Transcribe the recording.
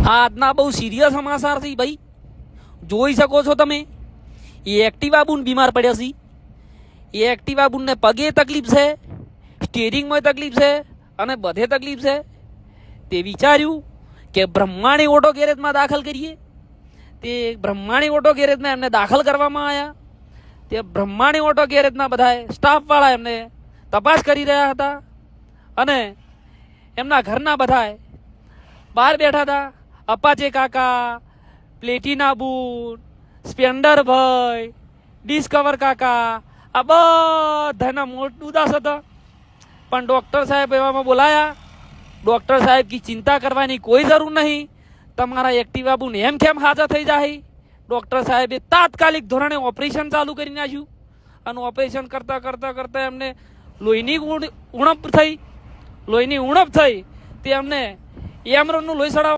આજના બહુ સિરિયસ સમાચાર છે ભાઈ. જોઈ શકો છો તમે, એ એક્ટિવા બુન બીમાર પડ્યા છે. એ એક્ટિવા બુનને પગે તકલીફ છે, સ્ટીરિંગમાં તકલીફ છે અને બધે તકલીફ છે. તે વિચાર્યું કે બ્રહ્માણી ઓટો ગેરેજમાં દાખલ કરીએ. તે બ્રહ્માણી ઓટો ગેરેજમાં એમને દાખલ કરવામાં આવ્યા. તે બ્રહ્માણી ઓટો ગેરેજના બધા સ્ટાફવાળા એમને તપાસ કરી રહ્યા હતા અને એમના ઘરના બધા બહાર બેઠા હતા. અપાચે કાકા, પ્લેટિના બુન, સ્પ્લેન્ડર ભાઈ, ડિસ્કવર કાકા, આ બધાના મોટ ઉદાસ હતા. પણ ડૉક્ટર સાહેબ એવામાં બોલાયા. ડૉક્ટર સાહેબ કી ચિંતા કરવાની કોઈ જરૂર નહીં, તમારા એક્ટિવા બુન એમ કેમ હાજર થઈ જાય. ડૉક્ટર સાહેબે તાત્કાલિક ધોરણે ઓપરેશન ચાલુ કરી નાખ્યું અને ઓપરેશન કરતાં કરતાં કરતાં એમને લોહીની ઉણપ થઈ. તે એમને એમરનનું લોહી ચડાવવા